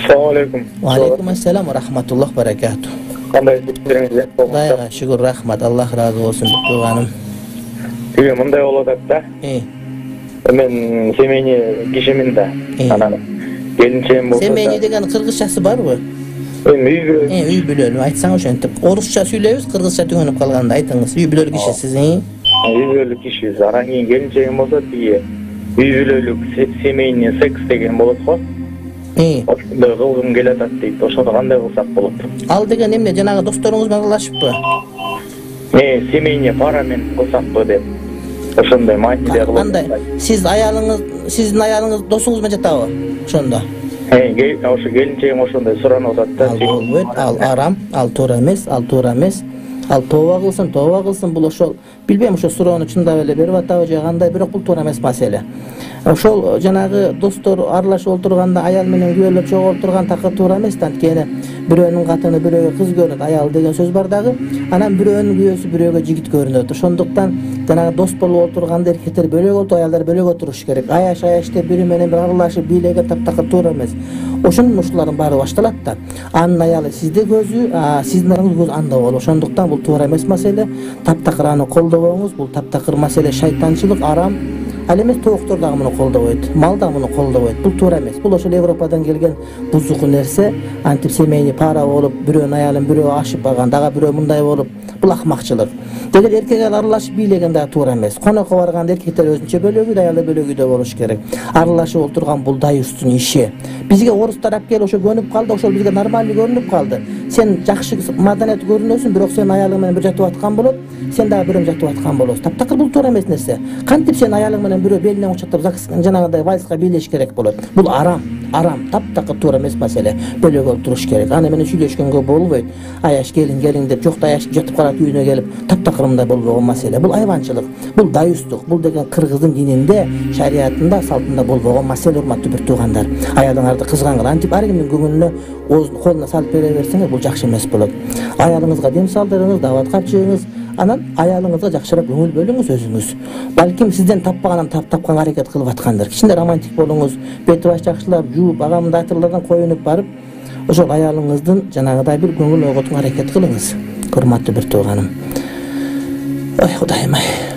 Assalamu alaikum. Wa alaikum assalam wa rahmatullah wa barakatuh. Qanday işleriniz? Dayığa şükür rahmat. Allah razı olsun tuğanım. Tüge mınday oladak da. Men semeni kişimin de. Anam. Gelinçeyim bolsa. Semeni degen kırgızçası bar mı? Üy bülölü. Aytsaң oşentip. Orusça süyleybiz, kırgızça tügөнüp kalganda aytыңыз. Üy bülölü kişisiz. Üy bülölü kişisiz. Aran keyin gelinçeyim bolsa diye. Üy bülölü semeni seks degen bolat go. Oşunda kılgım geletat deyip. Oşunda qanday kılsak bolat? Al degen emne janağı dostlarыңыз менен кылышыппы? Semeni para men kılsakpı dep. Oşunday maçide kılsak. Sizin ayalınız dosuңuz менен жатабы? Oşonda. Oşu gelinçeyim oşunday suran odatda. Al aram, al toora emes. Al tooba kılsın bul oşol. Bilbem oşo surany çynda ele berip atабы же кандай, бирок бул туура эмес маселе. Ошол жанагы достор аралашып олтурганда аял менен күбөлөп чогулуп турган такыр туура эмес да. Анткени бирөөнүн катыны бирөөгө кыз көрүнөт, аял деген сөз бар дагы. Анан бирөөнүн күйөөсү бирөөгө жигит көрүнөт. Ошондуктан жанагы дос болуп отурганда эркектер бөлөк отуруп, аялдар бөлөк отуруш керек. Аяш деп бири менен бир аралашып бийлеген таптакыр туура эмес. Ошонун ушулардын баары башталат да. Анын аялы сизде көзү, сиздин аялыңыз көзү анда болот. Ошондуктан бул туура эмес маселе. Таптакыр аны колдобоңуз. Бул таптакыр маселе шайтанчылык, арам. Ал эмес токтор дагы муну колдобойт, мал дагы муну колдобойт. Бул туура эмес. Бул ошол Европадан келген бузуку нерсе. Антип семейни пара болуп, бирөөнүн аялын бирөө ашып алган, дагы бирөө мындай болуп, бул акмакчылык. Дегер эркек аял аралашып бийлеген дагы туура эмес. Конокко барганда эркектер өзүнчө бөлөгү, аялдар бөлөгүдө болуш керек. Аралашып олтурган бул дайыстын иши. Бизге орус тарап кел, ошо көнүп калды, ошол бизге нормалдуу көрүнүп калды. Сен жакшы маданият көрүнөсүң, бирок сен аялың менен бир жатып аткан болот, сен дагы бирөө жатып аткан болосуң. Таптакыр бул туура эмес нерсе. Кантип сен аялың менен бирөө белинен кучактап жанагындай вальска бийлеш керек болот. Бул арам, таптакыр туура эмес маселе. Бөлөк олтуруш керек. Аны менен сүйлөшкөнгө болбойт. Аяш келин деп жокта аяш жатып калат үйүнө келип, таптакыр мындай болбогон маселе. Бул айванчылык, бул дайыстык, бул деген кыргыздын дининде, шариятында, салтында болбогон маселе, урматтуу бир туугандар. Аялыңарды кызгангыла, антип ар кимдин көңүлүнө колуна салып бере берсеңер, бул жакшы эмес болот. Аялыңызга дем салдырыңыз, даават капчыгыңыз, анан аялыңызга жакшыраак көңүл бөлүңүз өзүңүз. Балким сизден таппаганын тапканга аракет кылып аткандыр. Кичине романтик болуңуз, бети баш жакшылап, жууп, ага мындай атырлардан коюнуп барып, ошол аялыңыздын жанагыдай бир көңүл ойготууга аракет кылыңыз. Урматтуу бир тууганым. Ой, Кудайым ай.